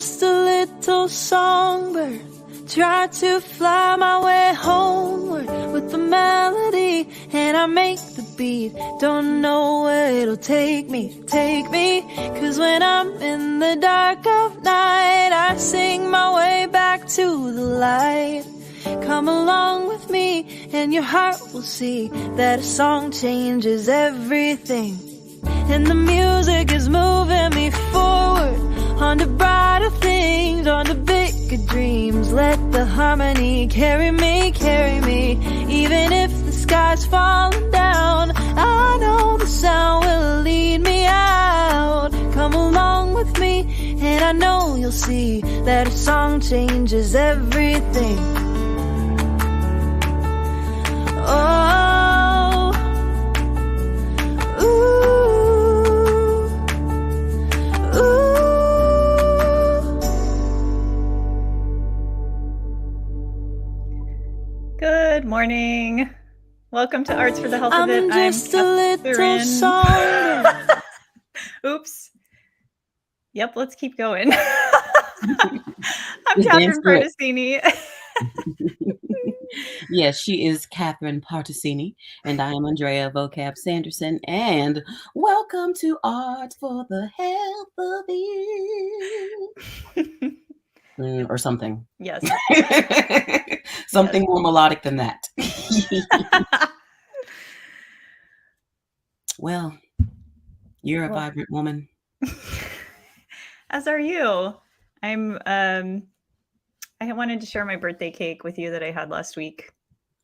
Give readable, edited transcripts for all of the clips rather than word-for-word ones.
Just a little songbird, try to fly my way homeward with the melody, and I make the beat. Don't know where it'll take me, cause when I'm in the dark of night, I sing my way back to the light. Come along with me, and your heart will see that a song changes everything. And the music is moving me forward, on to brighter things, on to bigger dreams. Let the harmony carry me. Even if the sky's falling down, I know the sound will lead me out. Come along with me, and I know you'll see that a song changes everything. Oh, ooh, ooh. Good morning. Welcome to Arts for the Health of It. I'm just a little song. Oops. Yep, let's keep going. I'm Catherine Partisini. Yes, she is Catherine Partisini, and I am Andrea Vocab Sanderson, and welcome to Art for the Health of It. Or something. Yes. Something more melodic than that. Well, you're a vibrant woman. As are you. I wanted to share my birthday cake with you that I had last week.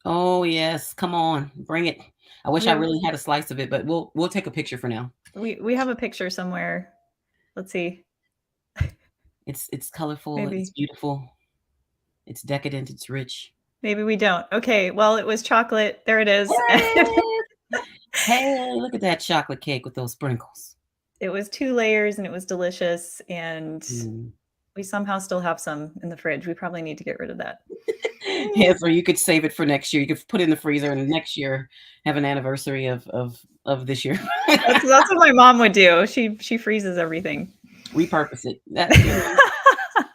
Oh yes, come on, bring it. I wish I really had a slice of it, but we'll take a picture for now. We have a picture somewhere. Let's see. It's colorful, Maybe. It's beautiful, it's decadent, it's rich. Maybe we don't. Okay, well, it was chocolate. There it is. Hey, look at that chocolate cake with those sprinkles. It was 2 layers and it was delicious, and we somehow still have some in the fridge. We probably need to get rid of that. Yes, or you could save it for next year. You could put it in the freezer and next year have an anniversary of this year. That's what my mom would do. She freezes everything. Repurpose it.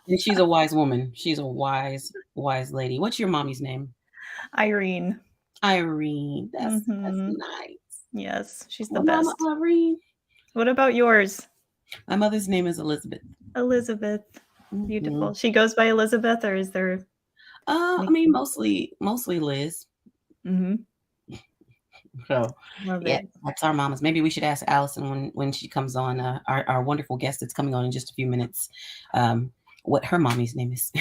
And she's a wise woman. She's a wise lady. What's your mommy's name? Irene. That's nice. Yes, she's the best. Mama Irene. What about yours? My mother's name is Elizabeth. Elizabeth. Beautiful. She goes by Elizabeth, or is there? I mean, mostly Liz. So yeah, that's our mamas. Maybe we should ask Allison when she comes on, our wonderful guest that's coming on in just a few minutes, what her mommy's name is.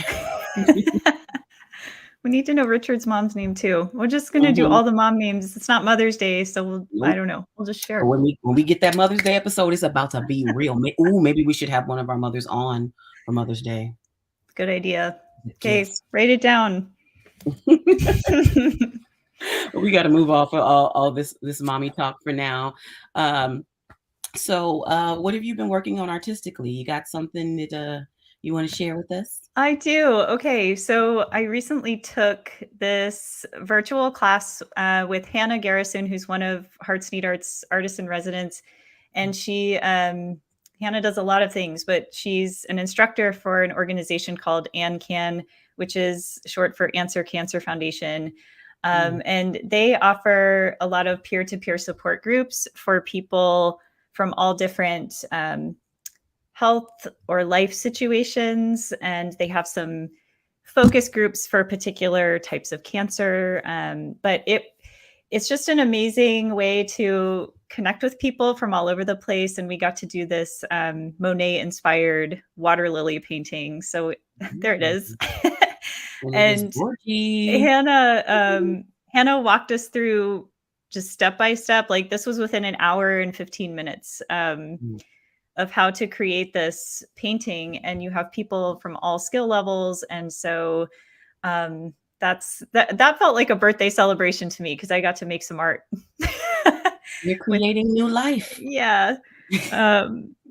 We need to know Richard's mom's name too. We're just gonna do all the mom names. It's not Mother's Day, so I don't know. We'll just share. When we get that Mother's Day episode, it's about to be real. Maybe we should have one of our mothers on for Mother's Day. Good idea. Okay, write it down. We got to move off of all this mommy talk for now. So what have you been working on artistically? You got something that you want to share with us? I do. Okay, so I recently took this virtual class with Hannah Garrison, who's one of Hearts Need Arts artists in residence, and she Hannah does a lot of things, but she's an instructor for an organization called ANCAN, which is short for Answer Cancer Foundation. And they offer a lot of peer-to-peer support groups for people from all different health or life situations. And they have some focus groups for particular types of cancer. But it's just an amazing way to connect with people from all over the place. And we got to do this Monet-inspired water lily painting. So there it is. And Hannah walked us through just step by step. Like this was within an hour and 15 minutes of how to create this painting. And you have people from all skill levels. And so that felt like a birthday celebration to me because I got to make some art. You're creating new life. Yeah.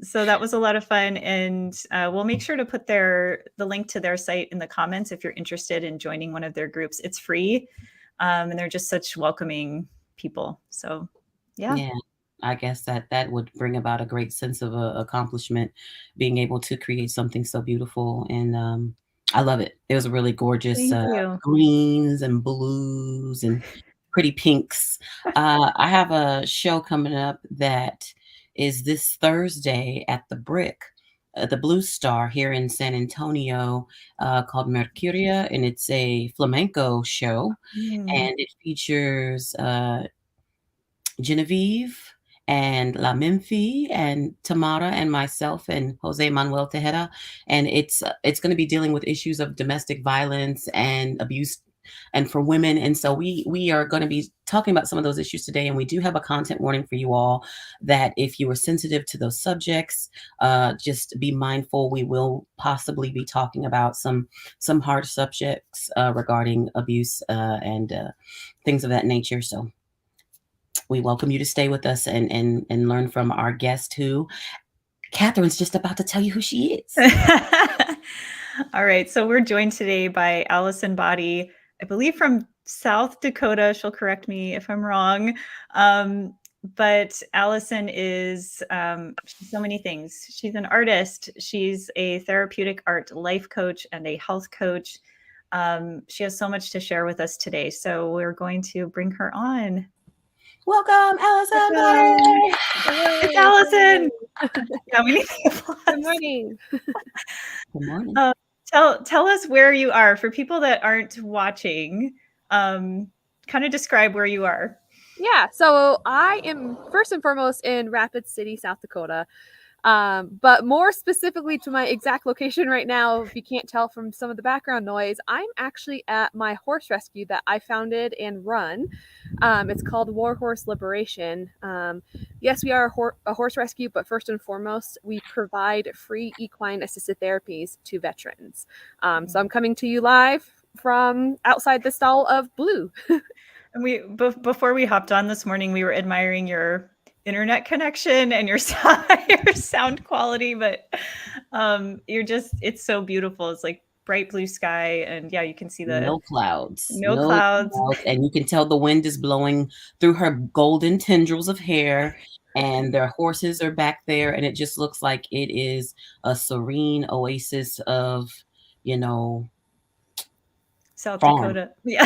So that was a lot of fun. And we'll make sure to put the link to their site in the comments if you're interested in joining one of their groups. It's free. And they're just such welcoming people. So yeah. I guess that would bring about a great sense of accomplishment, being able to create something so beautiful. And I love it. It was a really gorgeous Thank you. greens and blues and pretty pinks. I have a show coming up that is this Thursday at the Brick, the Blue Star here in San Antonio, called Mercuria, and it's a flamenco show, and it features Genevieve and La Memphi and Tamara and myself and Jose Manuel Tejeda, and it's going to be dealing with issues of domestic violence and abuse and for women. And so we are going to be talking about some of those issues today, and we do have a content warning for you all that if you are sensitive to those subjects, just be mindful. We will possibly be talking about some hard subjects regarding abuse and things of that nature. So we welcome you to stay with us and learn from our guest, who Catherine's just about to tell you who she is. All right. So we're joined today by Allison Body, I believe from South Dakota. She'll correct me if I'm wrong. But Allison is she's so many things. She's an artist. She's a therapeutic art life coach and a health coach. She has so much to share with us today. So we're going to bring her on. Welcome, Allison Body. It's Allison. Yeah, we need Good morning. Good morning. Tell us where you are for people that aren't watching. Kind of describe where you are. Yeah, so I am first and foremost in Rapid City, South Dakota. But more specifically to my exact location right now, if you can't tell from some of the background noise, I'm actually at my horse rescue that I founded and run. It's called War Horse Liberation. Yes, we are a horse rescue, but first and foremost, we provide free equine assisted therapies to veterans. So I'm coming to you live from outside the stall of Blue. And before we hopped on this morning, we were admiring your internet connection and your sound quality, but it's so beautiful. It's like bright blue sky, and yeah, you can see no clouds, no clouds, and you can tell the wind is blowing through her golden tendrils of hair, and their horses are back there, and it just looks like it is a serene oasis of, South farm. Dakota. Yeah.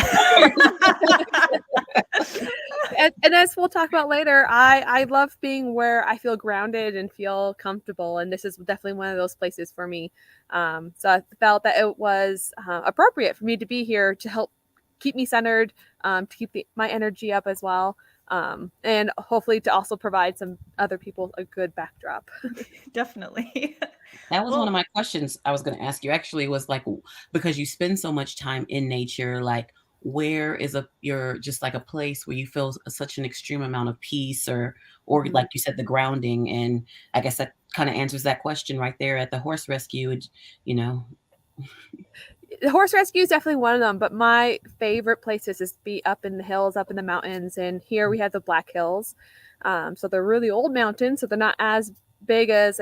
And as we'll talk about later, I love being where I feel grounded and feel comfortable. And this is definitely one of those places for me. So I felt that it was appropriate for me to be here to help keep me centered, to keep my energy up as well. And hopefully to also provide some other people a good backdrop. Definitely. That was one of my questions I was going to ask you, actually, was like, because you spend so much time in nature, like, where is you're just like a place where you feel such an extreme amount of peace, or like you said, the grounding? And I guess that kind of answers that question right there at the horse rescue. The horse rescue is definitely one of them, but my favorite places is to be up in the hills, up in the mountains. And here we have the Black Hills. So they're really old mountains, so they're not as big as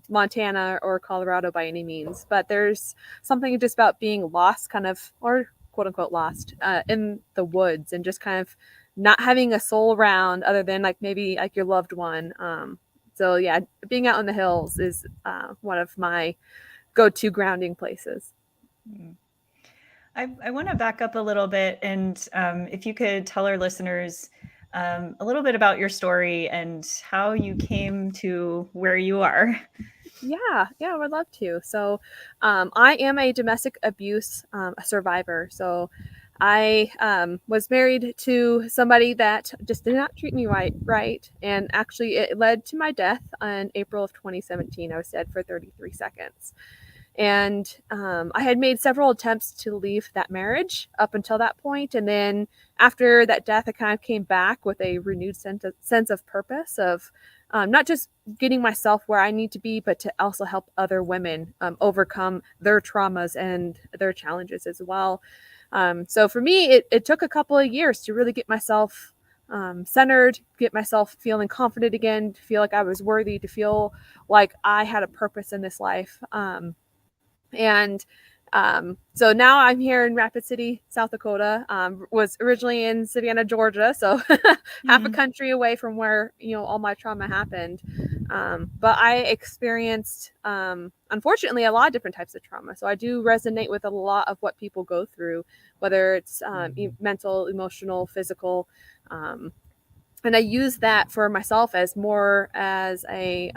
Montana or Colorado by any means, but there's something just about being lost, kind of, or quote unquote lost in the woods, and just kind of not having a soul around other than like maybe like your loved one. So yeah, being out in the hills is one of my go-to grounding places. I want to back up a little bit, and if you could tell our listeners a little bit about your story and how you came to where you are. Yeah, I would love to. So I am a domestic abuse survivor. So I was married to somebody that just did not treat me right. And actually it led to my death in April of 2017. I was dead for 33 seconds. And I had made several attempts to leave that marriage up until that point. And then after that death, I kind of came back with a renewed sense of purpose of not just getting myself where I need to be, but to also help other women overcome their traumas and their challenges as well. So for me, it took a couple of years to really get myself centered, get myself feeling confident again, to feel like I was worthy, to feel like I had a purpose in this life. And So now I'm here in Rapid City, South Dakota. Was originally in Savannah, Georgia, so half a country away from where all my trauma happened. But I experienced, unfortunately, a lot of different types of trauma. So I do resonate with a lot of what people go through, whether it's mental, emotional, physical. And I use that for myself as more as a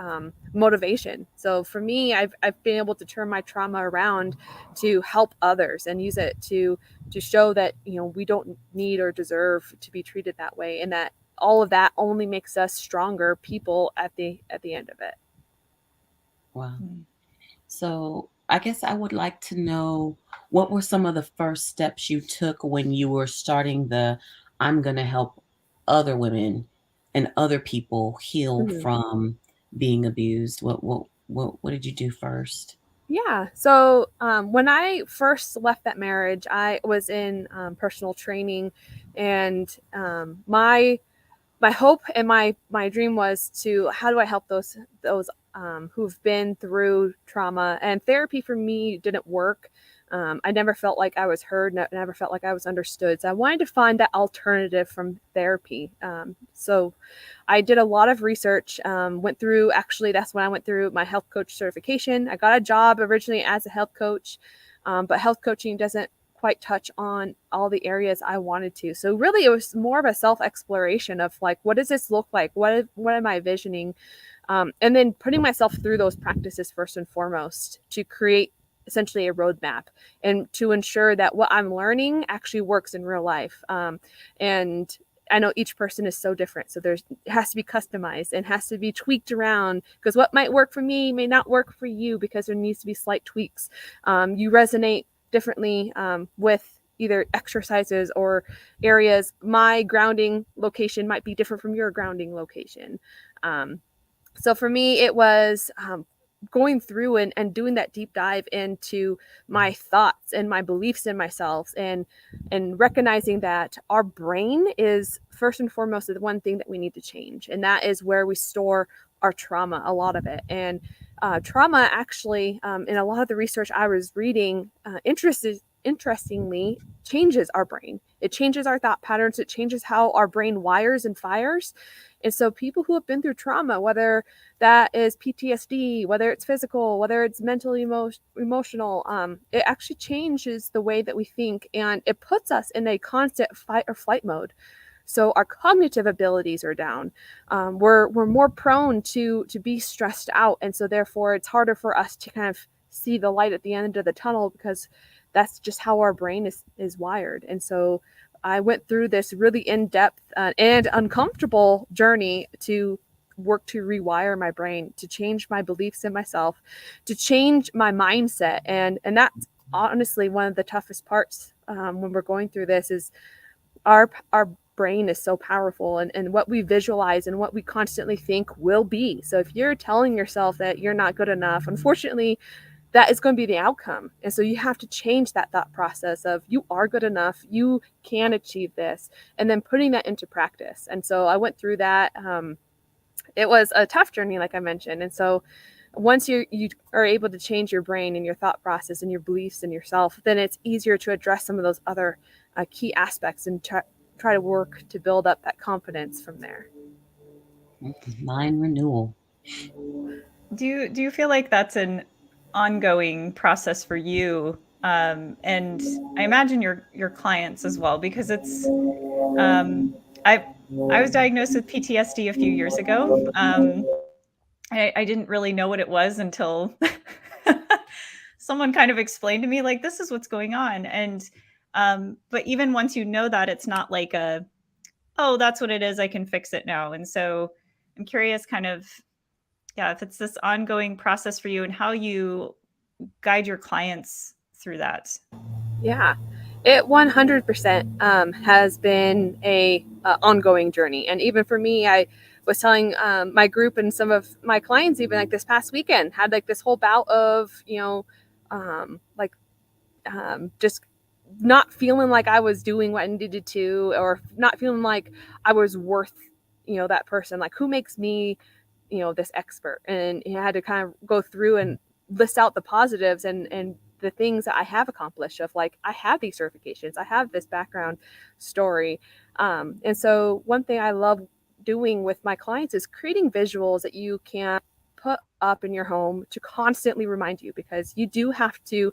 motivation. So for me, I've been able to turn my trauma around to help others and use it to show that we don't need or deserve to be treated that way, and that all of that only makes us stronger people at the end of it. Wow. So I guess I would like to know, what were some of the first steps you took when you were starting the I'm going to help other women and other people heal from being abused? What did you do first? Yeah. So when I first left that marriage, I was in personal training, and my hope and my dream was to, how do I help those who've been through trauma? And therapy for me didn't work. I never felt like I was heard, never felt like I was understood. So I wanted to find that alternative from therapy. So I did a lot of research, went through, actually, that's when I went through my health coach certification. I got a job originally as a health coach, but health coaching doesn't quite touch on all the areas I wanted to. So really it was more of a self-exploration of like, what does this look like? What am I visioning? And then putting myself through those practices first and foremost to create essentially a roadmap and to ensure that what I'm learning actually works in real life. And I know each person is so different. So it has to be customized and has to be tweaked around, because what might work for me may not work for you, because there needs to be slight tweaks. You resonate differently with either exercises or areas. My grounding location might be different from your grounding location. So for me, it was going through and doing that deep dive into my thoughts and my beliefs in myself, and recognizing that our brain is first and foremost the one thing that we need to change. And that is where we store our trauma, a lot of it. And trauma actually, in a lot of the research I was reading, interestingly, changes our brain. It changes our thought patterns. It changes how our brain wires and fires. And so people who have been through trauma, whether that is PTSD, whether it's physical, whether it's mentally emotional, it actually changes the way that we think, and it puts us in a constant fight or flight mode. So our cognitive abilities are down. We're more prone to be stressed out, and so therefore it's harder for us to kind of see the light at the end of the tunnel, because that's just how our brain is wired. And so I went through this really in-depth and uncomfortable journey to work to rewire my brain, to change my beliefs in myself, to change my mindset. And that's honestly one of the toughest parts when we're going through this, is our brain is so powerful, and what we visualize and what we constantly think will be. So if you're telling yourself that you're not good enough, unfortunately, that is going to be the outcome. And so you have to change that thought process of, you are good enough, you can achieve this, and then putting that into practice. And so I went through that. It was a tough journey, like I mentioned. And so once you are able to change your brain and your thought process and your beliefs in yourself, then it's easier to address some of those other key aspects and try to work to build up that confidence from there. Mind renewal. Do you feel like that's an ongoing process for you? And I imagine your clients as well, because it's I was diagnosed with PTSD a few years ago. I didn't really know what it was until someone kind of explained to me, like, this is what's going on. And but even once you know that, it's not like oh, that's what it is, I can fix it now. And so I'm curious, kind of, yeah, if it's this ongoing process for you and how you guide your clients through that. Yeah, it 100% has been a ongoing journey. And even for me, I was telling my group and some of my clients, even like this past weekend, had like this whole bout of, just not feeling like I was doing what I needed to, or not feeling like I was worth, that person. Like, who makes me, this expert? And I had to kind of go through and list out the positives and the things that I have accomplished of like, I have these certifications, I have this background story. And so one thing I love doing with my clients is creating visuals that you can put up in your home to constantly remind you, because you do have to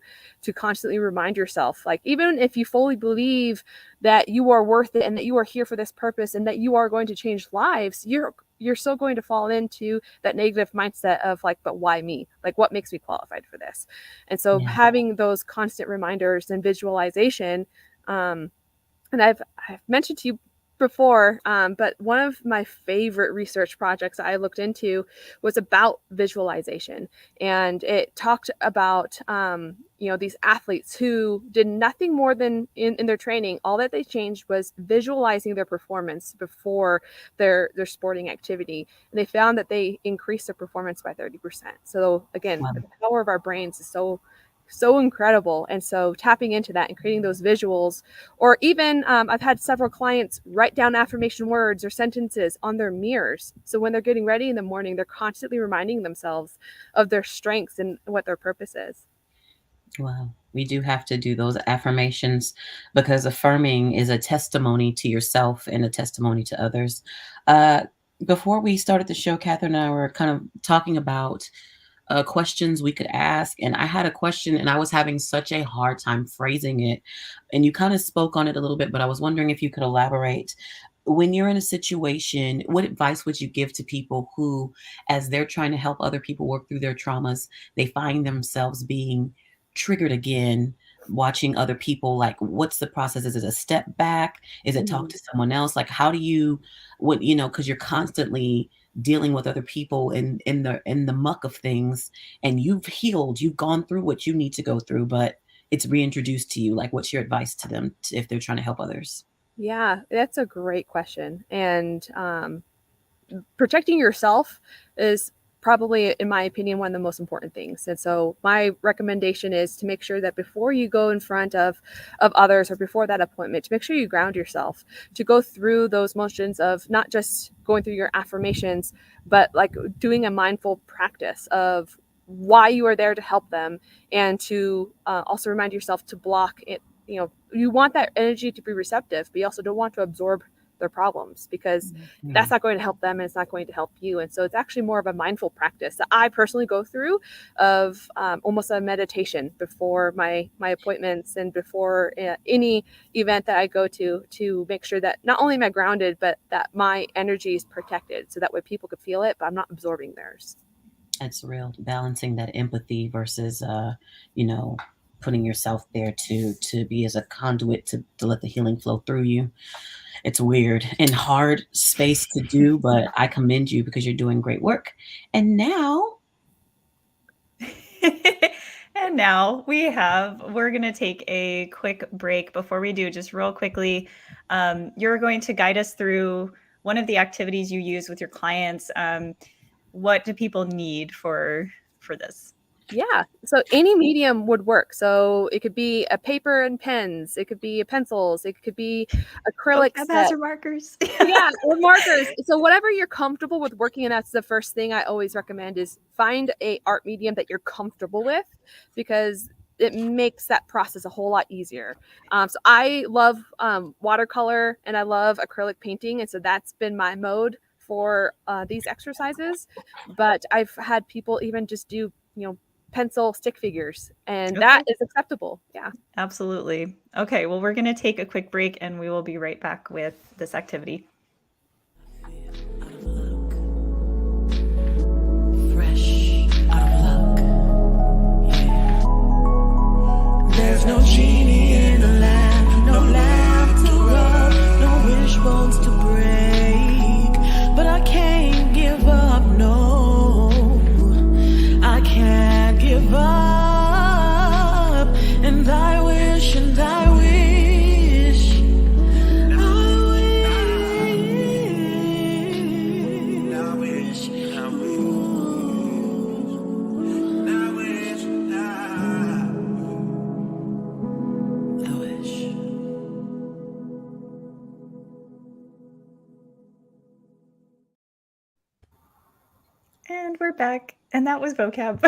constantly remind yourself, like, even if you fully believe that you are worth it and that you are here for this purpose and that you are going to change lives, you're still going to fall into that negative mindset of like, but why me? Like, what makes me qualified for this? And so Yeah. having those constant reminders and visualization, and I've mentioned to you before, but one of my favorite research projects I looked into was about visualization, and it talked about these athletes who did nothing more than in their training. All that they changed was visualizing their performance before their sporting activity, and they found that they increased their performance by 30%. So again, Wow. the power of our brains is so incredible. And so tapping into that and creating those visuals, or even I've had several clients write down affirmation words or sentences on their mirrors, so when they're getting ready in the morning, they're constantly reminding themselves of their strengths and what their purpose is. Wow. We do have to do those affirmations, because affirming is a testimony to yourself and a testimony to others. Uh, Before we started the show, Catherine and I were kind of talking about questions we could ask. And I had a question and I was having such a hard time phrasing it. And you kind of spoke on it a little bit, but I was wondering if you could elaborate. When you're in a situation, what advice would you give to people who, as they're trying to help other people work through their traumas, they find themselves being triggered again, watching other people? Like, what's the process? Is it a step back? Is it talk Mhm. to someone else? Like, how do you, because you're constantly dealing with other people in the muck of things, and you've healed, you've gone through what you need to go through, but it's reintroduced to you. Like, what's your advice to them if they're trying to help others? Yeah, that's a great question. And protecting yourself is probably, in my opinion, one of the most important things. And so my recommendation is to make sure that before you go in front of others, or before that appointment, to make sure you ground yourself, to go through those motions of not just going through your affirmations, but like doing a mindful practice of why you are there to help them, and to also remind yourself to block it. You want that energy to be receptive, but you also don't want to absorb their problems, because that's not going to help them and it's not going to help you. And so it's actually more of a mindful practice that I personally go through, of almost a meditation before my appointments and before any event that I go to make sure that not only am I grounded, but that my energy is protected, so that way people could feel it, but I'm not absorbing theirs. It's real, balancing that empathy versus putting yourself there to be as a conduit to let the healing flow through you. It's weird and hard space to do, but I commend you because you're doing great work. And now, And now we're going to take a quick break. Before we do, just real quickly, you're going to guide us through one of the activities you use with your clients. What do people need for this? Yeah. So any medium would work. So it could be a paper and pens, it could be pencils, it could be acrylic Vocab set. or markers. Yeah, or markers. So whatever you're comfortable with working in, that's the first thing I always recommend, is find a art medium that you're comfortable with, because it makes that process a whole lot easier. So I love watercolor and I love acrylic painting, and so that's been my mode for these exercises. But I've had people even just do pencil stick figures, and that Okay. is acceptable. Yeah. Absolutely. Okay, well, we're going to take a quick break and we will be right back with this activity. Fresh out of luck. Yeah. There's no genie in the lamp, no lamp to rub, no wishbones to break. But I can't give up, no, I can't give up. And I wish, and I wish, I wish, I wish. And we're back. And that was vocab.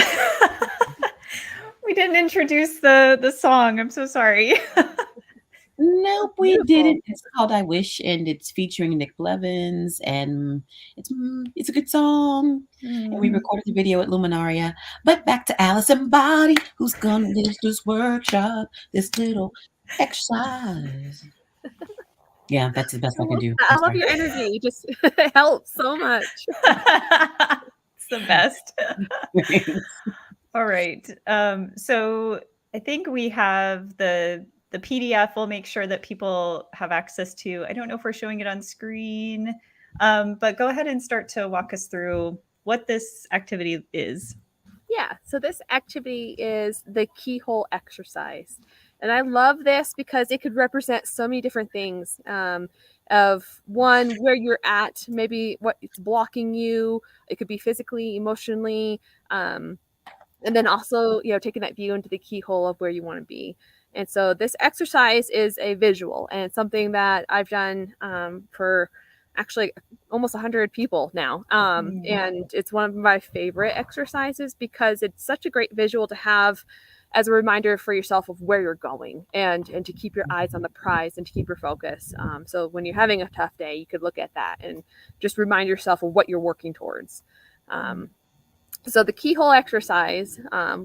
We didn't introduce the song. I'm so sorry. Nope, we Beautiful. didn't. It's called I Wish, and it's featuring Nick Blevins, and it's a good song. And we recorded the video at Luminaria. But back to Allison Body, who's gonna lead this workshop, this little exercise. Yeah, that's the best I can do. I I'm love sorry. your energy. You just it helps so much. It's the best. All right. So I think we have the PDF. We'll make sure that people have access to. I don't know if we're showing it on screen, but go ahead and start to walk us through what this activity is. Yeah, so this activity is the keyhole exercise. And I love this because it could represent so many different things. Of one, where you're at, maybe what it's blocking you. It could be physically, emotionally, and then also, taking that view into the keyhole of where you want to be. And so this exercise is a visual, and it's something that I've done for actually almost 100 people now. And it's one of my favorite exercises because it's such a great visual to have as a reminder for yourself of where you're going, and to keep your eyes on the prize and to keep your focus. So when you're having a tough day, you could look at that and just remind yourself of what you're working towards. So the keyhole exercise,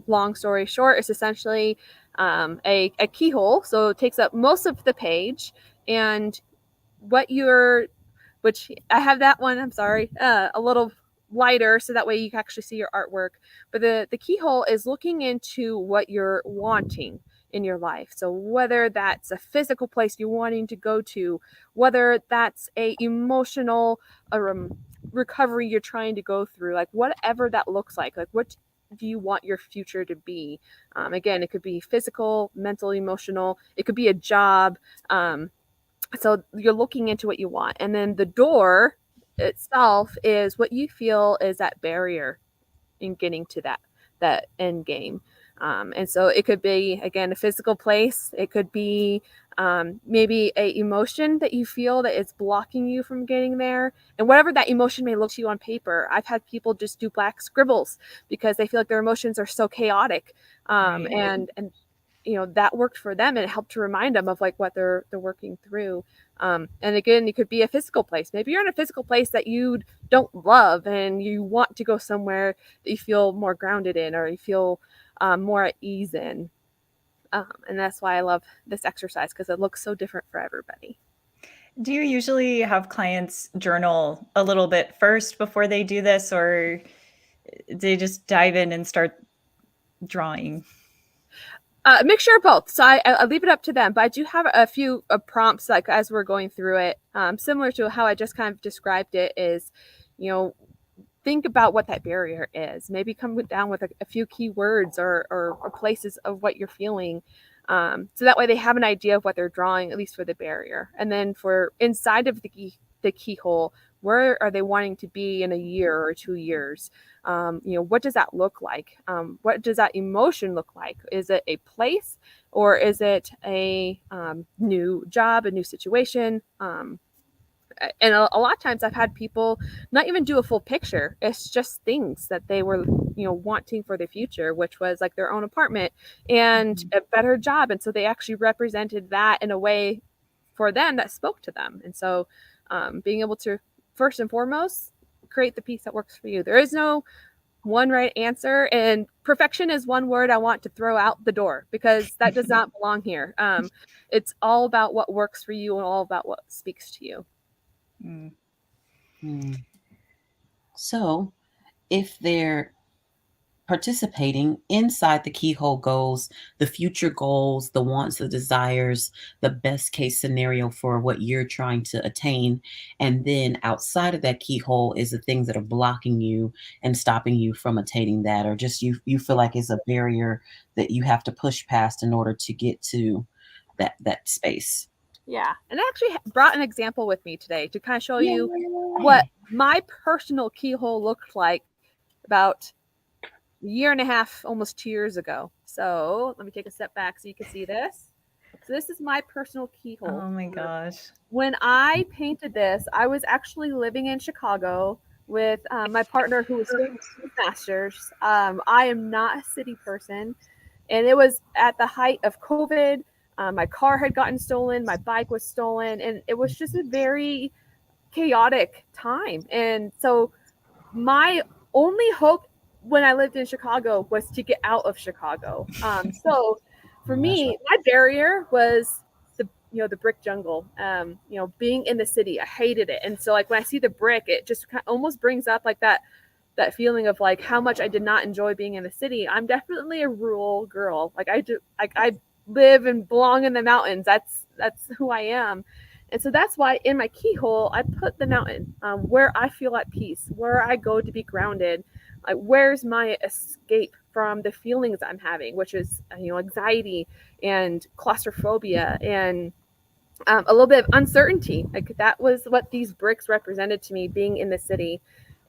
long story short, is essentially a keyhole. So it takes up most of the page, and which I have that one, I'm sorry, a little lighter so that way you can actually see your artwork. But the keyhole is looking into what you're wanting in your life. So whether that's a physical place you're wanting to go to, whether that's a emotional recovery you're trying to go through, like whatever that looks like what do you want your future to be? Again, it could be physical, mental, emotional. It could be a job. So you're looking into what you want, and then the door itself is what you feel is that barrier in getting to that end game. And so it could be, again, a physical place. It could be maybe a emotion that you feel that is blocking you from getting there. And whatever that emotion may look to you on paper, I've had people just do black scribbles because they feel like their emotions are so chaotic. Right. And that worked for them, and it helped to remind them of like what they're working through. And again, it could be a physical place. Maybe you're in a physical place that you don't love and you want to go somewhere that you feel more grounded in, or you feel more at ease in. And that's why I love this exercise, because it looks so different for everybody. Do you usually have clients journal a little bit first before they do this, or they just dive in and start drawing? A mixture of both. So I leave it up to them, but I do have a few prompts, like as we're going through it, similar to how I just kind of described it. Is, think about what that barrier is. Maybe come down with a few key words or places of what you're feeling. So that way they have an idea of what they're drawing, at least for the barrier. And then for inside of the keyhole, where are they wanting to be in a year or 2 years? What does that look like? What does that emotion look like? Is it a place, or is it a new job, a new situation? And a lot of times I've had people not even do a full picture. It's just things that they were, wanting for the future, which was like their own apartment and a better job. And so they actually represented that in a way for them that spoke to them. And so being able to, first and foremost, create the piece that works for you. There is no one right answer, and perfection is one word I want to throw out the door, because that does not belong here. It's all about what works for you and all about what speaks to you. So if they're participating inside the keyhole goals, the future goals, the wants, the desires, the best case scenario for what you're trying to attain. And then outside of that keyhole is the things that are blocking you and stopping you from attaining that, or just you feel like it's a barrier that you have to push past in order to get to that space. Yeah. And I actually brought an example with me today to kind of show you what my personal keyhole looked like about a year and a half, almost 2 years ago. So let me take a step back so you can see this. So this is my personal keyhole. Oh my gosh. When I painted this, I was actually living in Chicago with my partner, who was doing his master's. I am not a city person. And it was at the height of COVID. My car had gotten stolen, my bike was stolen, and it was just a very chaotic time. And so my only hope when I lived in Chicago was to get out of Chicago. So for me, my barrier was the brick jungle. Being in the city, I hated it. And so like when I see the brick, it just almost brings up like that feeling of like how much I did not enjoy being in the city. I'm definitely a rural girl. Like I live and belong in the mountains. That's who I am. And so that's why in my keyhole, I put the mountain where I feel at peace, where I go to be grounded. Like, where's my escape from the feelings I'm having, which is, anxiety and claustrophobia and a little bit of uncertainty. Like that was what these bricks represented to me, being in the city.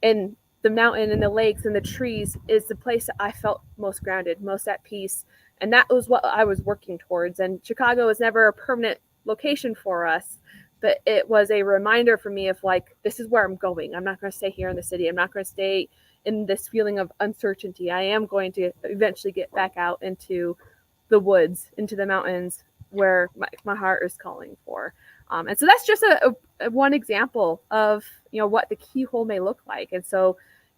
And the mountain and the lakes and the trees is the place that I felt most grounded, most at peace. And that was what I was working towards. And Chicago was never a permanent location for us, but it was a reminder for me of like, this is where I'm going. I'm not going to stay here in the city. I'm not going to stay in this feeling of uncertainty. I am going to eventually get back out into the woods, into the mountains where my heart is calling for. And so that's just a one example of, what the keyhole may look like. And so,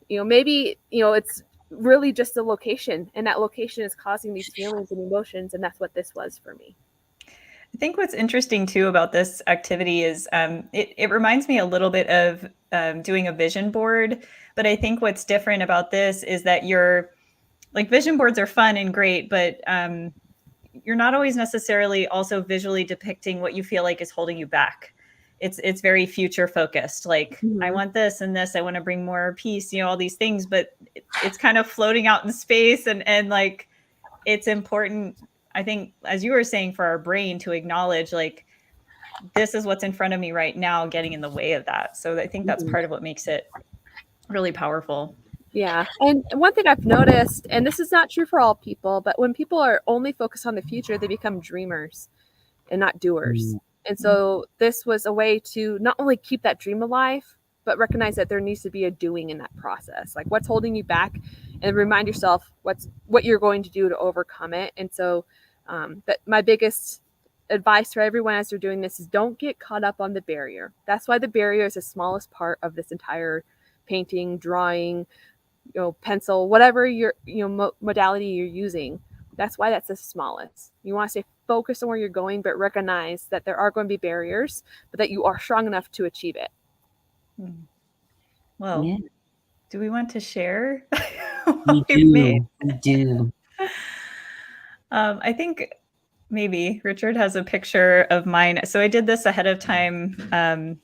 maybe, it's really just the location, and that location is causing these feelings and emotions. And that's what this was for me. I think what's interesting too about this activity is it reminds me a little bit of doing a vision board. But I think what's different about this is that vision boards are fun and great, but you're not always necessarily also visually depicting what you feel like is holding you back. It's very future focused. Like, I want this and this, I want to bring more peace, all these things, but it's kind of floating out in space. And like, it's important, I think, as you were saying, for our brain to acknowledge, like, this is what's in front of me right now, getting in the way of that. So I think that's part of what makes it really powerful. Yeah. And one thing I've noticed, and this is not true for all people, but when people are only focused on the future, they become dreamers and not doers. And so this was a way to not only keep that dream alive, but recognize that there needs to be a doing in that process. Like, what's holding you back, and remind yourself what you're going to do to overcome it. And so that my biggest advice for everyone as they're doing this is don't get caught up on the barrier. That's why the barrier is the smallest part of this entire painting, drawing, pencil, whatever your modality you're using. That's why that's the smallest. You want to stay focused on where you're going, but recognize that there are going to be barriers, but that you are strong enough to achieve it. Well, yeah. Do we want to share? We do. I think maybe Richard has a picture of mine. So I did this ahead of time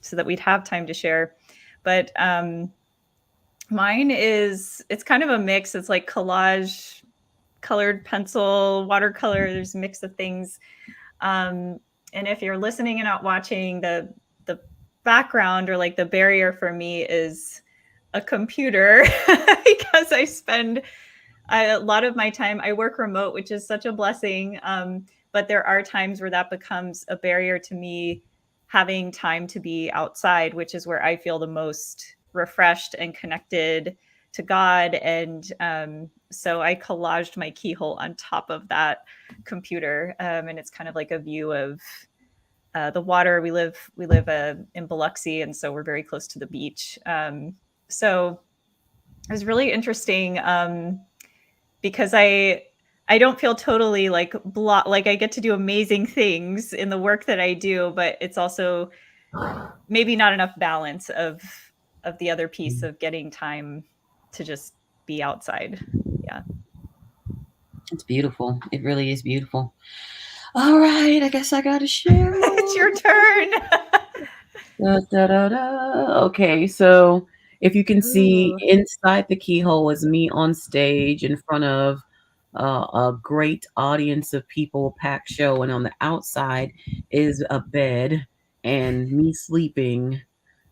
so that we'd have time to share. But mine it's kind of a mix. It's like collage, colored pencil, watercolor. There's a mix of things. And if you're listening and not watching, the background or like the barrier for me is a computer because I spend a lot of my time, I work remote, which is such a blessing. But there are times where that becomes a barrier to me having time to be outside, which is where I feel the most refreshed and connected to God. And so I collaged my keyhole on top of that computer. And it's kind of like a view of the water. We live in Biloxi, and so we're very close to the beach. So it was really interesting because I don't feel totally like I get to do amazing things in the work that I do, but it's also maybe not enough balance of the other piece of getting time to just be outside. Yeah. It's beautiful. It really is beautiful. All right. I guess I got to share. It's your turn. Okay. So if you can see inside the keyhole is me on stage in front of a great audience of people, packed show. And on the outside is a bed and me sleeping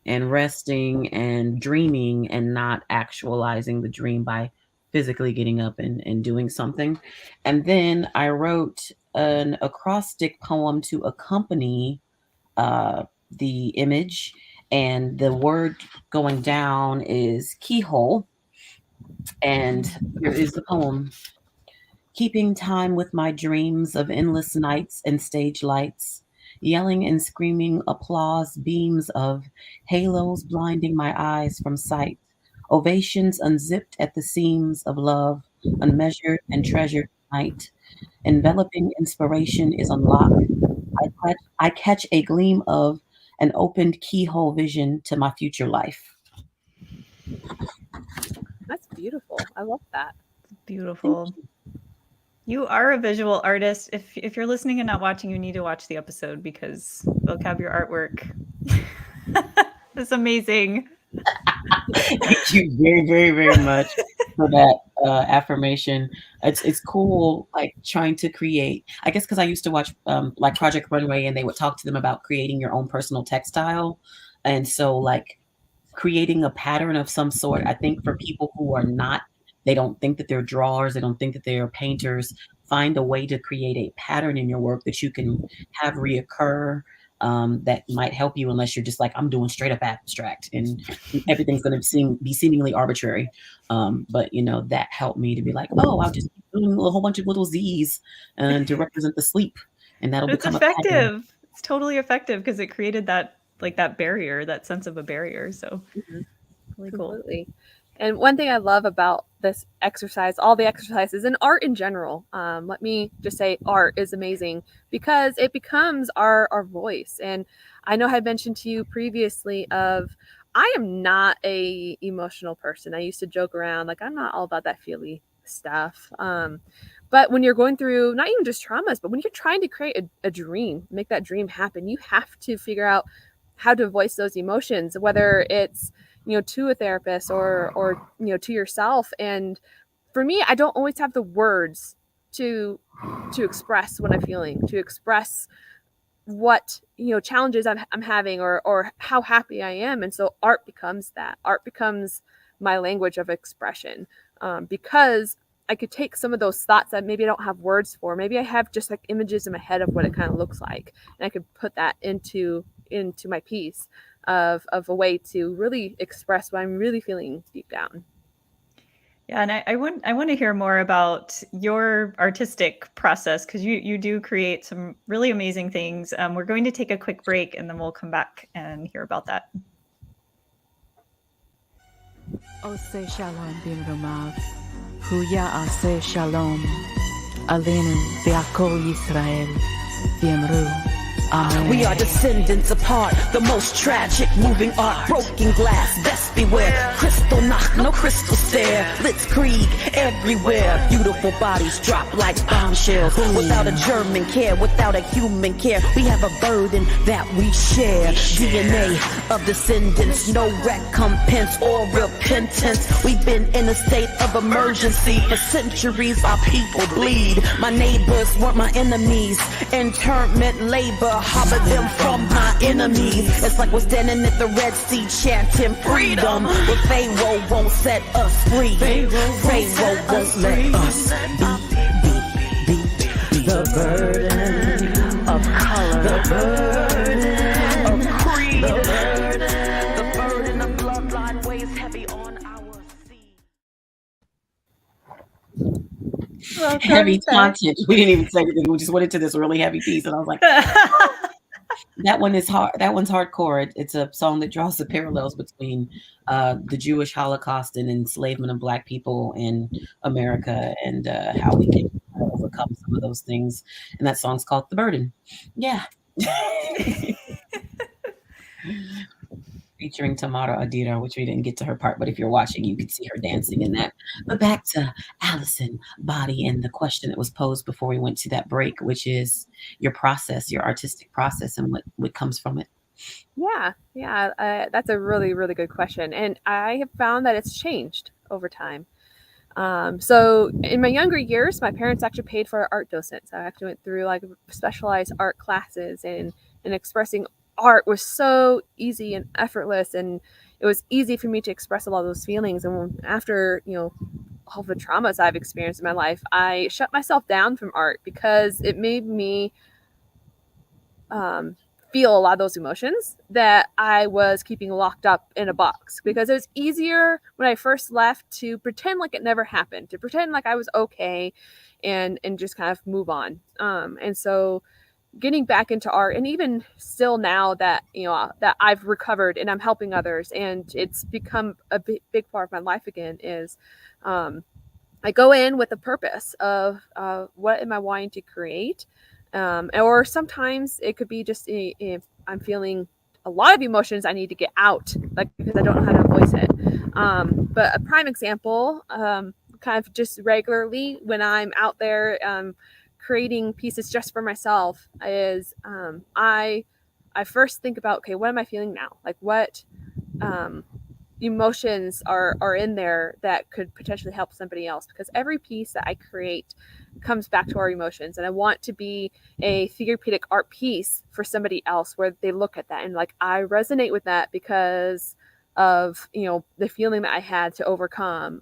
and resting and dreaming and not actualizing the dream by physically getting up and doing something. And then I wrote an acrostic poem to accompany the image, and the word going down is keyhole. And here is the poem. keeping time with my dreams of endless nights and stage lights, yelling and screaming applause beams of halos blinding my eyes from sight, ovations unzipped at the seams of love, unmeasured and treasured night. Enveloping inspiration is unlocked. I catch a gleam of an opened keyhole vision to my future life. That's beautiful. I love that. Beautiful. You are a visual artist. If you're listening and not watching, you need to watch the episode because vocab your artwork. It's amazing. Thank you very, very, very much for that affirmation. It's cool, like trying to create. I guess because I used to watch like Project Runway, and they would talk to them about creating your own personal textile, and so like creating a pattern of some sort. I think for people who are not, they don't think that they're drawers, they don't think that they're painters. Find a way to create a pattern in your work that you can have reoccur. That might help you, unless you're just like, I'm doing straight up abstract and everything's going to be seemingly arbitrary. But you know, that helped me to be like, oh, I'll just do a whole bunch of little Z's and to represent the sleep, and that'll It's become effective. It's totally effective because it created that barrier, that sense of a barrier. So really cool. Completely. And one thing I love about this exercise, all the exercises and art in general, let me just say art is amazing because it becomes our voice. And I know I had mentioned to you previously of I am not a emotional person. I used to joke around like I'm not all about that feely stuff. But when you're going through not even just traumas, but when you're trying to create a dream, make that dream happen, you have to figure out how to voice those emotions, whether it's to a therapist or to yourself. And for me, I don't always have the words to express what I'm feeling, to express what challenges I'm having or how happy I am. And so art becomes that. Art becomes my language of expression, because I could take some of those thoughts that maybe I don't have words for. Maybe I have just like images in my head of what it kind of looks like, and I could put that into my piece of a way to really express what I'm really feeling deep down. Yeah, and I want to hear more about your artistic process because you do create some really amazing things. We're going to take a quick break and then we'll come back and hear about that. Ose shalom bimrumav, huya ase shalom, alenu ve'akol Yisrael, v'emru. Amen. We are descendants apart, the most tragic moving art, broken glass, best beware, crystal knock, no crystal stare, blitzkrieg everywhere, beautiful bodies drop like bombshells, without a German care, without a human care, we have a burden that we share, DNA of descendants, no recompense or repentance, we've been in a state of emergency for centuries, our people bleed, my neighbors weren't my enemies, internment labor, harbor them from my enemies. It's like we're standing at the Red Sea chanting freedom, but Pharaoh won't set us free. Pharaoh won't let us be the burden of color, the burden of creed, the burden of bloodline weighs heavy on our seas. Heavy content. We didn't even say anything. We just went into this really heavy piece, and I was like, that one is hard. That one's hardcore. It's a song that draws the parallels between the Jewish Holocaust and enslavement of Black people in America, and how we can overcome some of those things. And that song's called "The Burden." Yeah. Featuring Tamara Adira, which we didn't get to her part, but if you're watching, you can see her dancing in that. But back to Allison Body and the question that was posed before we went to that break, which is your process, your artistic process, and what comes from it. Yeah, that's a really, really good question. And I have found that it's changed over time. So in my younger years, my parents actually paid for art docents. I actually went through like specialized art classes, and expressing art was so easy and effortless, and it was easy for me to express a lot of those feelings. And after all the traumas I've experienced in my life, I shut myself down from art because it made me feel a lot of those emotions that I was keeping locked up in a box, because it was easier when I first left to pretend like it never happened, to pretend like I was okay and just kind of move on. And so getting back into art, and even still now that that I've recovered and I'm helping others and it's become a big part of my life again, is I go in with a purpose of what am I wanting to create, or sometimes it could be just if I'm feeling a lot of emotions I need to get out, like because I don't know how to voice it. But a prime example, kind of just regularly when I'm out there creating pieces just for myself, is I first think about, okay, what am I feeling now? Like what emotions are in there that could potentially help somebody else, because every piece that I create comes back to our emotions, and I want to be a therapeutic art piece for somebody else where they look at that and like, I resonate with that because of the feeling that I had to overcome.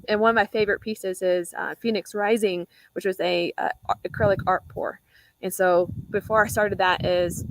And one of my favorite pieces is Phoenix Rising, which was a acrylic art pour. And so before I started that is,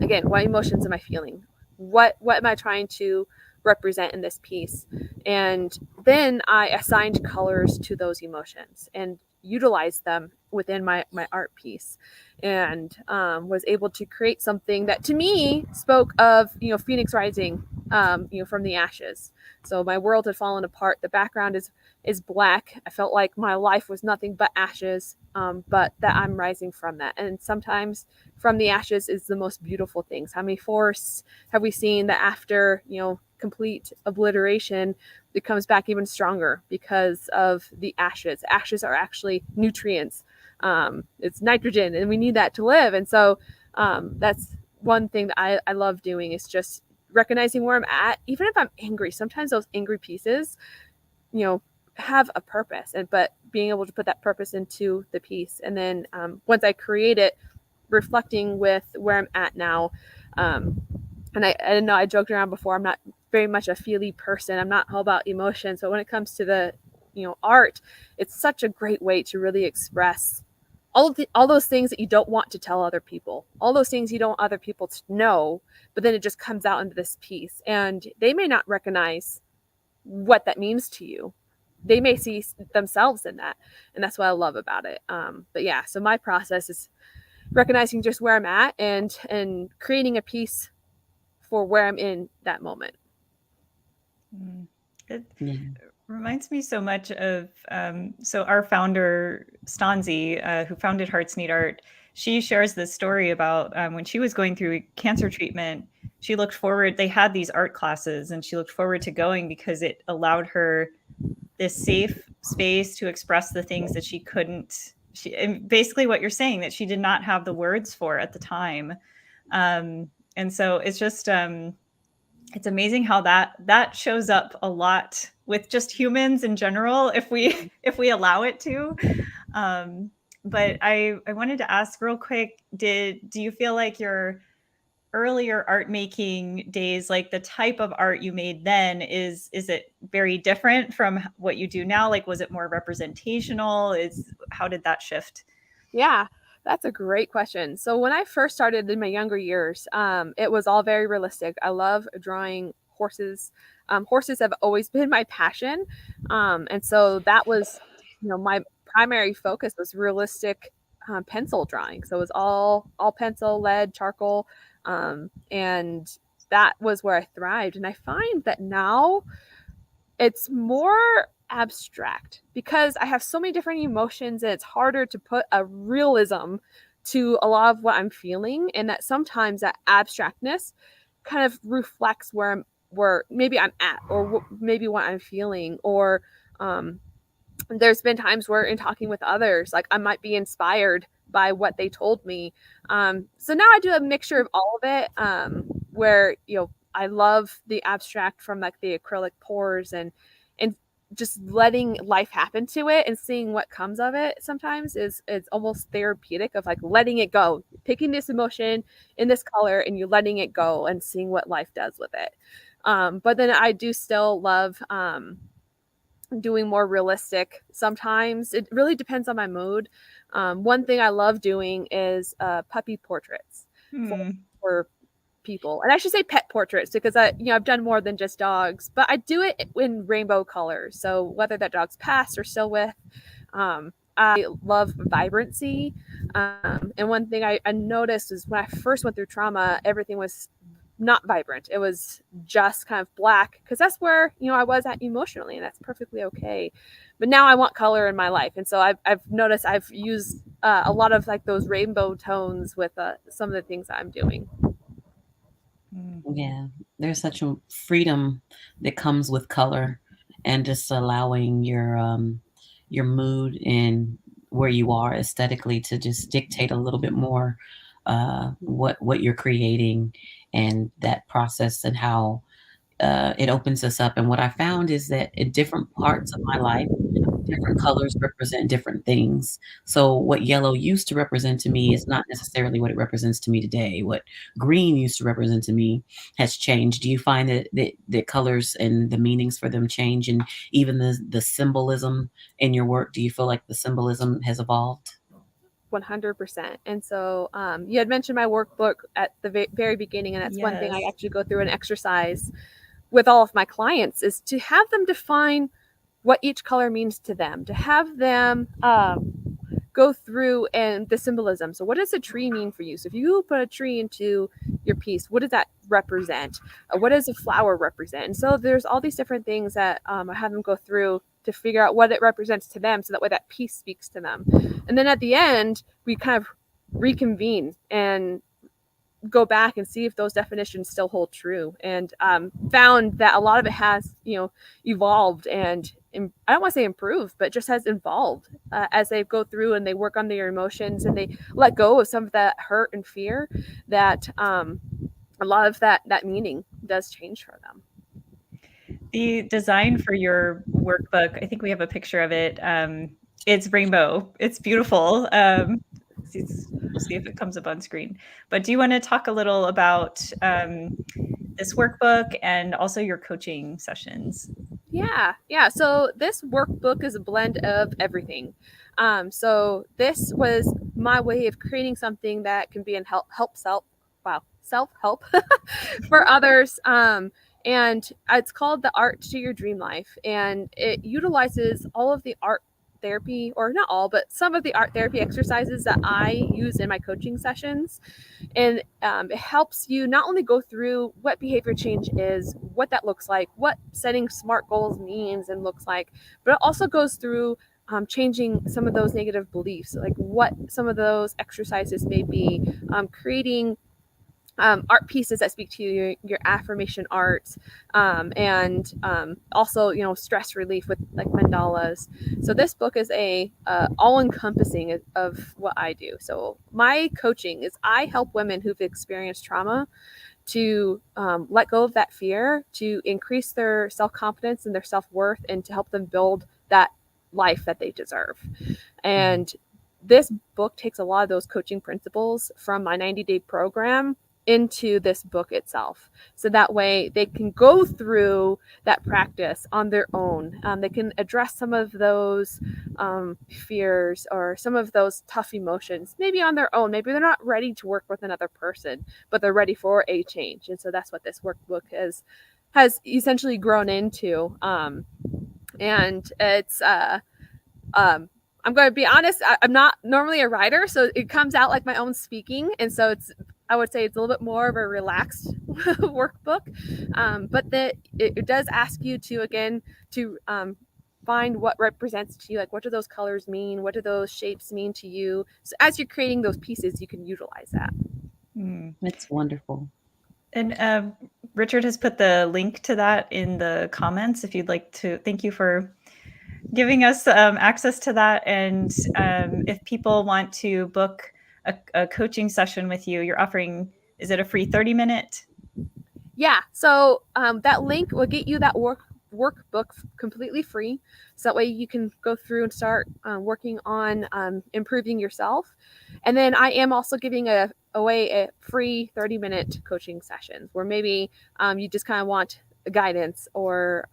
again, what emotions am I feeling? What am I trying to represent in this piece? And then I assigned colors to those emotions and utilized them within my art piece, and was able to create something that to me spoke of Phoenix Rising, from the ashes. So my world had fallen apart. The background is black. I felt like my life was nothing but ashes, but that I'm rising from that. And sometimes from the ashes is the most beautiful things. How many forests have we seen that after complete obliteration, it comes back even stronger because of the ashes? Ashes are actually nutrients. It's nitrogen, and we need that to live. And so that's one thing that I love doing, is just recognizing where I'm at, even if I'm angry. Sometimes those angry pieces, have a purpose, but being able to put that purpose into the piece. And then once I create it, reflecting with where I'm at now. And I know I joked around before, I'm not very much a feely person. I'm not all about emotions, but when it comes to the art, it's such a great way to really express all those things that you don't want to tell other people, all those things you don't want other people to know, but then it just comes out into this piece, and they may not recognize what that means to you. They may see themselves in that, and that's what I love about it. But yeah, so my process is recognizing just where I'm at and creating a piece for where I'm in that moment. It reminds me so much of so our founder Stanzi, who founded Hearts Need Art. She shares this story about when she was going through cancer treatment. She looked forward. They had these art classes, and she looked forward to going because it allowed her this safe space to express the things that she couldn't. And basically, what you're saying, that she did not have the words for at the time. And so it's just it's amazing how that shows up a lot with just humans in general, if we allow it to. But I wanted to ask real quick, do you feel like your earlier art making days, like the type of art you made then, is it very different from what you do now? Like, was it more representational? How did that shift? Yeah, that's a great question. So when I first started in my younger years, it was all very realistic. I love drawing horses. Horses have always been my passion. And so that was, my primary focus was realistic pencil drawing. So it was all pencil, lead, charcoal. And that was where I thrived. And I find that now it's more abstract because I have so many different emotions, and it's harder to put a realism to a lot of what I'm feeling, and that sometimes that abstractness kind of reflects where maybe I'm at, or maybe what I'm feeling. Or there's been times where in talking with others, like I might be inspired by what they told me. So now I do a mixture of all of it, where I love the abstract from like the acrylic pours, and just letting life happen to it and seeing what comes of it sometimes it's almost therapeutic, of like letting it go, picking this emotion in this color and you letting it go and seeing what life does with it. But then I do still love doing more realistic. Sometimes it really depends on my mood. One thing I love doing is puppy portraits for people, and I should say pet portraits, because I've done more than just dogs, but I do it in rainbow colors. So whether that dog's passed or still with, I love vibrancy. And one thing I noticed is when I first went through trauma, everything was not vibrant. It was just kind of black because that's where, I was at emotionally, and that's perfectly okay. But now I want color in my life. And so I've noticed I've used a lot of like those rainbow tones with some of the things that I'm doing. Yeah, there's such a freedom that comes with color and just allowing your mood and where you are aesthetically to just dictate a little bit more what you're creating and that process and how it opens us up. And what I found is that in different parts of my life, different colors represent different things. So what yellow used to represent to me is not necessarily what it represents to me today. What green used to represent to me has changed. Do you find that colors and the meanings for them change, and even the symbolism in your work? Do you feel like the symbolism has evolved? 100%. And so you had mentioned my workbook at the very beginning, and that's one thing I actually go through an exercise with all of my clients is to have them define what each color means to them, to have them go through and the symbolism. So what does a tree mean for you? So if you put a tree into your piece, what does that represent? What does a flower represent? And so there's all these different things that I have them go through to figure out what it represents to them, so that way that piece speaks to them. And then at the end, we kind of reconvene and go back and see if those definitions still hold true, and found that a lot of it has evolved, and I don't want to say improved, but just has evolved as they go through and they work on their emotions and they let go of some of that hurt and fear, that a lot of that meaning does change for them. The design for your workbook, I think we have a picture of it. It's rainbow. It's beautiful. We'll see if it comes up on screen. But do you want to talk a little about this workbook and also your coaching sessions? Yeah. So this workbook is a blend of everything. So this was my way of creating something that can be in self-help for others. And it's called The Art to Your Dream Life. And it utilizes all of the art therapy, or not all, but some of the art therapy exercises that I use in my coaching sessions. And it helps you not only go through what behavior change is, what that looks like, what setting SMART goals means and looks like, but it also goes through changing some of those negative beliefs, like what some of those exercises may be, creating art pieces that speak to you, your affirmation art, and also stress relief with like mandalas. So this book is a all-encompassing of what I do. So my coaching is I help women who've experienced trauma to let go of that fear, to increase their self-confidence and their self-worth, and to help them build that life that they deserve. And this book takes a lot of those coaching principles from my 90-day program into this book itself, so that way they can go through that practice on their own. They can address some of those fears or some of those tough emotions maybe on their own. Maybe they're not ready to work with another person, but they're ready for a change. And so that's what this workbook has essentially grown into. And it's I'm going to be honest, I'm not normally a writer, so it comes out like my own speaking. And so I would say it's a little bit more of a relaxed workbook. But it does ask you to, again, to find what represents to you. Like, what do those colors mean? What do those shapes mean to you? So as you're creating those pieces, you can utilize that. That's wonderful. And Richard has put the link to that in the comments if you'd like to. Thank you for giving us access to that. And if people want to book a coaching session with you, you're offering, is it a free 30-minute? Yeah. So that link will get you that workbook completely free. So that way you can go through and start working on improving yourself. And then I am also giving away a free 30-minute coaching session where maybe you just kind of want guidance, or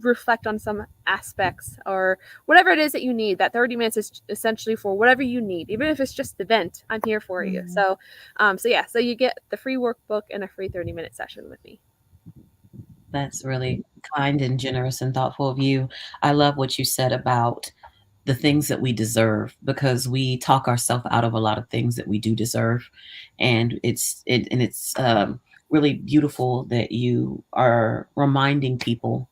reflect on some aspects, or whatever it is that you need. That 30 minutes is essentially for whatever you need. Even if it's just the vent, I'm here for you. So you get the free workbook and a free 30-minute session with me. That's really kind and generous and thoughtful of you. I love what you said about the things that we deserve, because we talk ourselves out of a lot of things that we do deserve. And it's really beautiful that you are reminding people,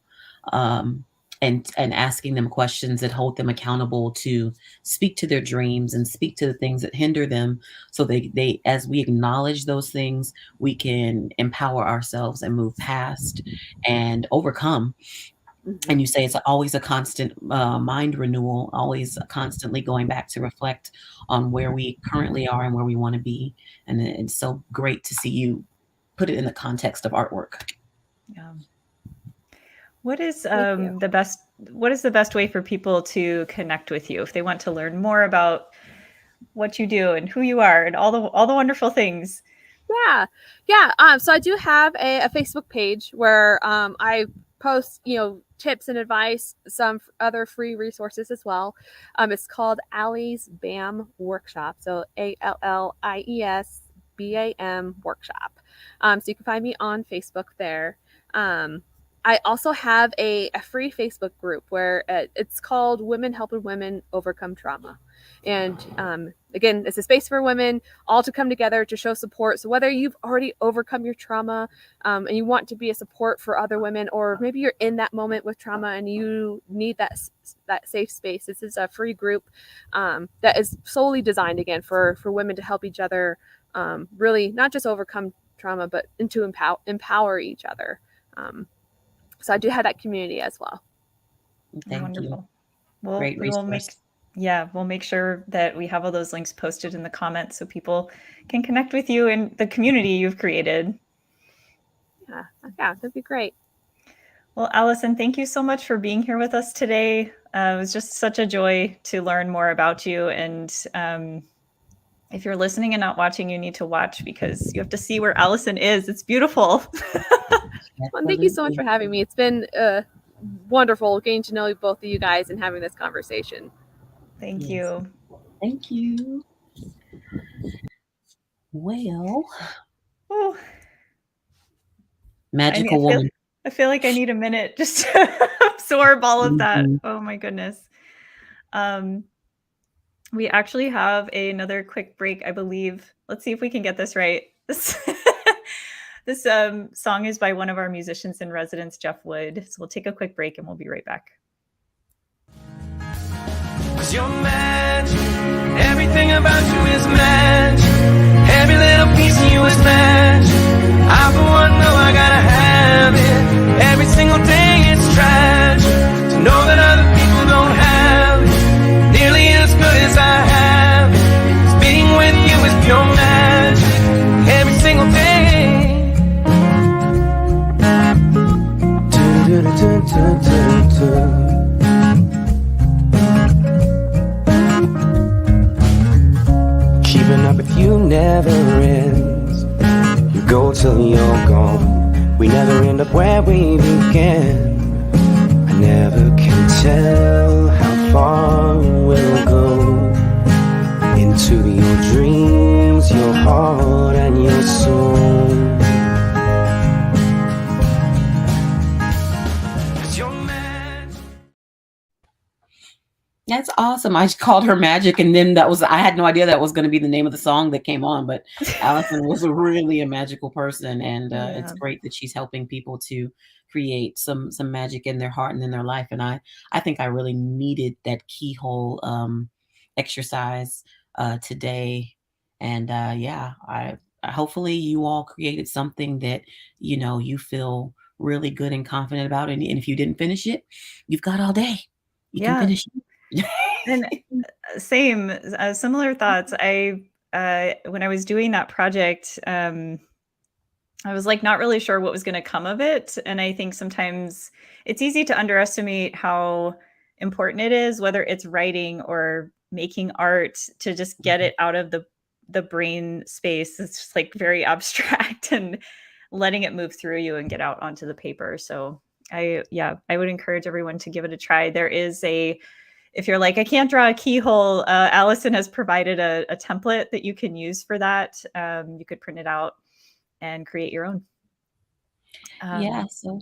um, and asking them questions that hold them accountable to speak to their dreams and speak to the things that hinder them, so they as we acknowledge those things, we can empower ourselves and move past and overcome. And you say it's always a constant mind renewal, always constantly going back to reflect on where we currently are and where we want to be. And it's so great to see you put it in the context of artwork. Yeah. What is the best way for people to connect with you if they want to learn more about what you do and who you are and all the wonderful things? So I do have a Facebook page where I post, tips and advice, some other free resources as well. It's called Allie's BAM Workshop. So ALLIES BAM Workshop. So you can find me on Facebook there. I also have a free Facebook group where it's called Women Helping Women Overcome Trauma. And again, it's a space for women all to come together to show support. So whether you've already overcome your trauma and you want to be a support for other women, or maybe you're in that moment with trauma and you need that safe space, this is a free group that is solely designed, again, for women to help each other really not just overcome trauma, but to empower each other. So I do have that community as well. Thank Wonderful. you. Great resource. We'll make sure that we have all those links posted in the comments so people can connect with you and the community you've created. Yeah, that'd be great. Well, Allison, thank you so much for being here with us today. It was just such a joy to learn more about you. And if you're listening and not watching, you need to watch, because you have to see where Allison is. It's beautiful. Well, thank you so much for having me. It's been wonderful getting to know both of you guys and having this conversation. Thank you. Thank you. Well, magical woman. I feel like I need a minute just to absorb all of that. Mhm. Oh my goodness. We actually have another quick break, I believe. Let's see if we can get this right. This song is by one of our musicians in residence, Jeff Wood. So we'll take a quick break and we'll be right back. 'Cause you're magic, everything about you is magic, every little piece of you is magic. I for one know I gotta have it, every single day it's tragic to know that other people don't have it nearly as good as I have it. 'Cause being with you is pure magic, every single day. Keeping up with you never ends. You go till you're gone. We never end up where we began. I never can tell how far we'll go into your dreams, your heart and your soul. 'Cause you're magic. That's awesome. I called her Magic, and then I had no idea that was going to be the name of the song that came on, but Allison was really a magical person, and it's great that she's helping people to create some magic in their heart and in their life. And I think I really needed that Keyhole exercise today. And I hopefully you all created something that you feel really good and confident about. And if you didn't finish it, you've got all day. You can finish it. And same, similar thoughts. When I was doing that project, I was like not really sure what was going to come of it. And I think sometimes it's easy to underestimate how important it is, whether it's writing or making art, to just get it out of the brain space. It's just like very abstract, and letting it move through you and get out onto the paper. So I would encourage everyone to give it a try. There is if you're like, I can't draw a keyhole, Allison has provided a template that you can use for that. You could print it out and create your own. So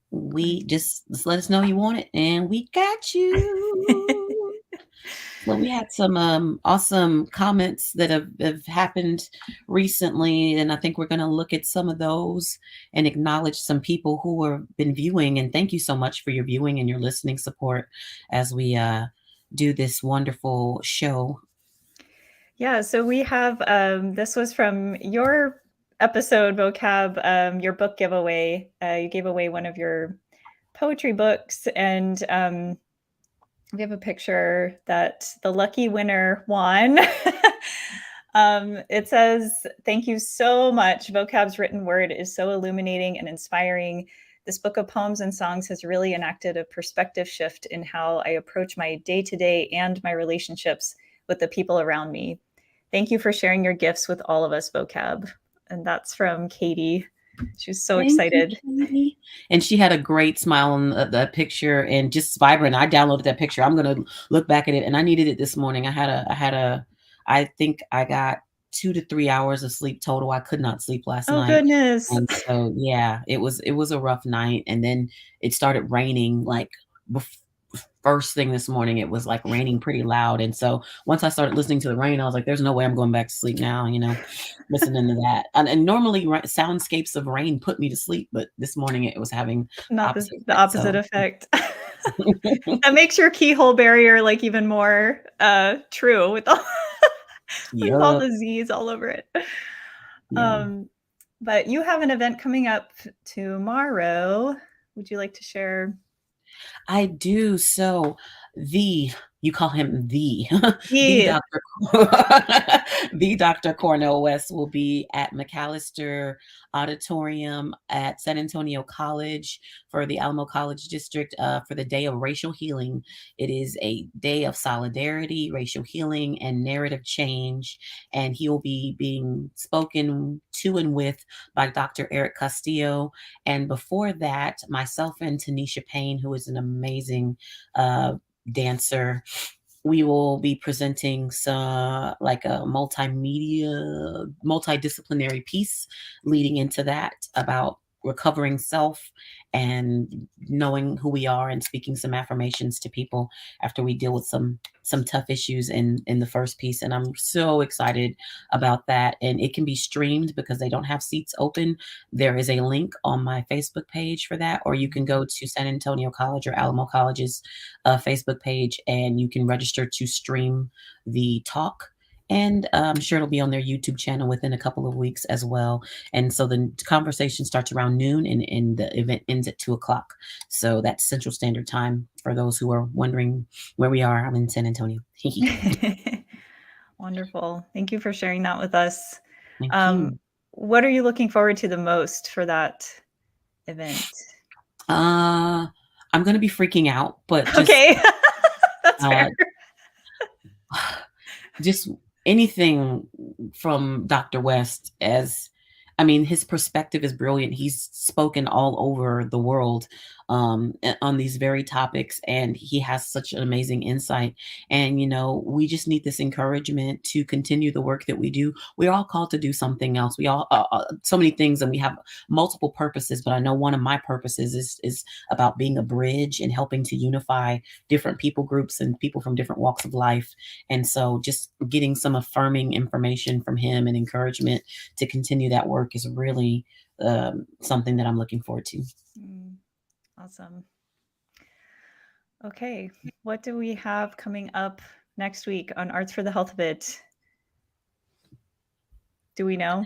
we just let us know you want it, and we got you. Well, we had some awesome comments that have happened recently, and I think we're going to look at some of those and acknowledge some people who have been viewing. And thank you so much for your viewing and your listening support as we do this wonderful show. Yeah, so we have this was from your episode, Vocab, your book giveaway. You gave away one of your poetry books, and we have a picture that the lucky winner won. It says, "Thank you so much. Vocab's written word is so illuminating and inspiring. This book of poems and songs has really enacted a perspective shift in how I approach my day-to-day and my relationships with the people around me. Thank you for sharing your gifts with all of us, Vocab." And that's from Katie. She was so excited. You, and she had a great smile on the picture and just vibrant. I downloaded that picture. I'm going to look back at it, and I needed it this morning. I think I got 2 to 3 hours of sleep total. I could not sleep last night. Oh, goodness. And so, yeah, it was a rough night. And then it started raining like first thing this morning. It was like raining pretty loud. And so once I started listening to the rain, I was like, there's no way I'm going back to sleep now, listening to that. And normally soundscapes of rain put me to sleep, but this morning it was having not the opposite effect. That makes your keyhole barrier like even more true with all, with all the Z's all over it. Yeah. But you have an event coming up tomorrow. Would you like to share? I do. So you call him the Dr. Cornell West will be at McAllister Auditorium at San Antonio College for the Alamo College District for the Day of Racial Healing. It is a day of solidarity, racial healing, and narrative change. And he will be being spoken to and with by Dr. Eric Castillo. And before that, myself and Tanisha Payne, who is an amazing dancer, we will be presenting like a multidisciplinary piece leading into that about recovering self and knowing who we are and speaking some affirmations to people after we deal with some tough issues in the first piece. And I'm so excited about that. And it can be streamed because they don't have seats open. There is a link on my Facebook page for that, or you can go to San Antonio College or Alamo College's Facebook page and you can register to stream the talk. And I'm sure it'll be on their YouTube channel within a couple of weeks as well. And so the conversation starts around noon and the event ends at 2:00. So that's Central Standard Time for those who are wondering where we are. I'm in San Antonio. Wonderful. Thank you for sharing that with us. Thank you. What are you looking forward to the most for that event? I'm going to be freaking out, but just, okay. That's fair. Just anything from Dr. West, his perspective is brilliant. He's spoken all over the world on these very topics, and he has such an amazing insight. And, we just need this encouragement to continue the work that we do. We're all called to do something else. We all, so many things, and we have multiple purposes, but I know one of my purposes is about being a bridge and helping to unify different people groups and people from different walks of life. And so just getting some affirming information from him and encouragement to continue that work is really something that I'm looking forward to. Awesome. Okay, what do we have coming up next week on Arts for the Health of It? Do we know?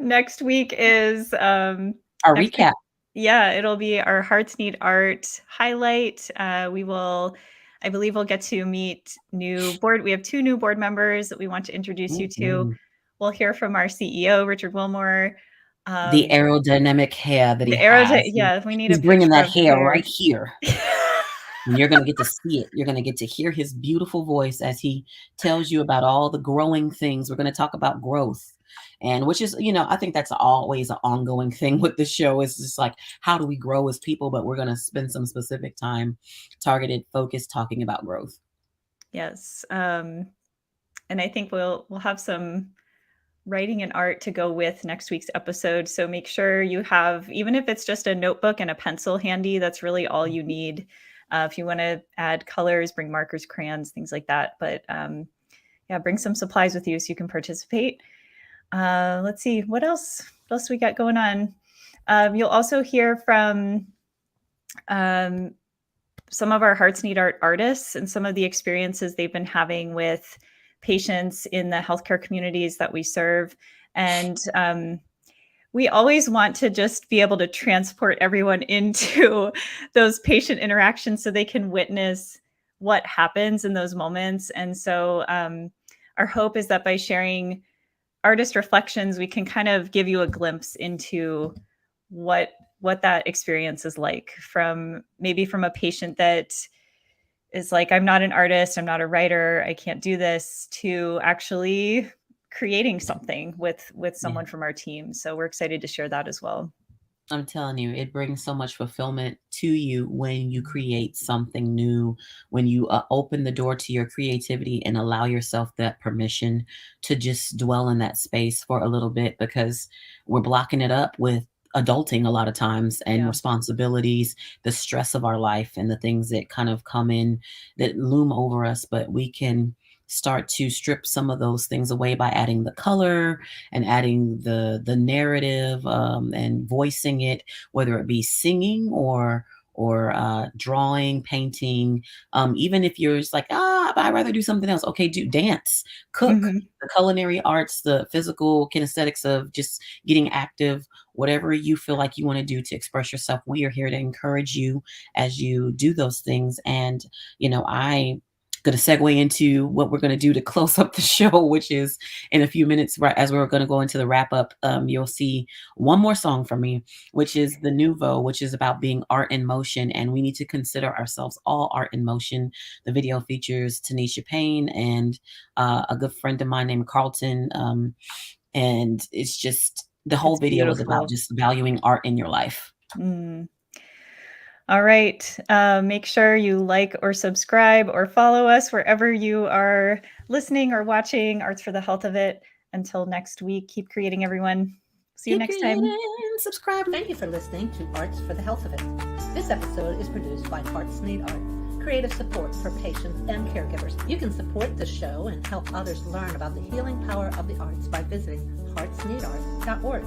Next week is our recap. Yeah, it'll be our Hearts Need Art highlight. I believe we'll get to meet we have 2 new board members that we want to introduce you to. We'll hear from our CEO, Richard Wilmore. The aerodynamic hair that he has. Yeah, we need He's bringing that hair right here. And you're going to get to see it. You're going to get to hear his beautiful voice as he tells you about all the growing things. We're going to talk about growth. And which is, I think that's always an ongoing thing with the show. Is just like, how do we grow as people? But we're going to spend some specific time, targeted, focused, talking about growth. Yes. And I think we'll have some writing and art to go with next week's episode. So make sure you have, even if it's just a notebook and a pencil handy, that's really all you need. If you want to add colors, bring markers, crayons, things like that. But yeah, bring some supplies with you so you can participate. Let's see, what else we got going on? You'll also hear from some of our Hearts Need Art artists and some of the experiences they've been having with patients in the healthcare communities that we serve. And we always want to just be able to transport everyone into those patient interactions so they can witness what happens in those moments. And so our hope is that by sharing artist reflections, we can kind of give you a glimpse into what that experience is like, from a patient that is like, I'm not an artist, I'm not a writer, I can't do this, to actually creating something with someone from our team. So we're excited to share that as well. I'm telling you, it brings so much fulfillment to you when you create something new, when you open the door to your creativity and allow yourself that permission to just dwell in that space for a little bit, because we're blocking it up with adulting a lot of times and responsibilities, the stress of our life and the things that kind of come in that loom over us. But we can start to strip some of those things away by adding the color and adding the narrative, and voicing it, whether it be singing or drawing, painting. Even if you're just like, I'd rather do something else. Okay, do dance, cook, the culinary arts, the physical kinesthetics of just getting active, whatever you feel like you want to do to express yourself. We are here to encourage you as you do those things. And, I'm going to segue into what we're going to do to close up the show, which is in a few minutes, right as we're going to go into the wrap up. You'll see one more song from me, which is the Nouveau, which is about being art in motion. And we need to consider ourselves all art in motion. The video features Tanisha Payne and a good friend of mine named Carlton. And it's just, the whole video is about just valuing art in your life. All right. Make sure you like or subscribe or follow us wherever you are listening or watching Arts for the Health of It. Until next week, keep creating, everyone. See you next time. Subscribe. Thank you for listening to Arts for the Health of It. This episode is produced by Hearts Need Art, creative support for patients and caregivers. You can support the show and help others learn about the healing power of the arts by visiting heartsneedart.org.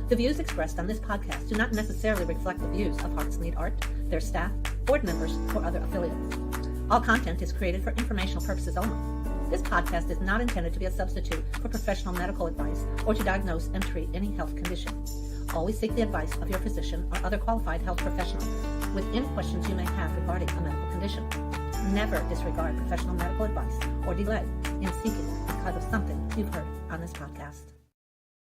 The views expressed on this podcast do not necessarily reflect the views of Hearts Need Art, their staff, board members, or other affiliates. All content is created for informational purposes only. This podcast is not intended to be a substitute for professional medical advice or to diagnose and treat any health condition. Always seek the advice of your physician or other qualified health professional with any questions you may have regarding a medical condition. Never disregard professional medical advice or delay in seeking because of something you've heard on this podcast.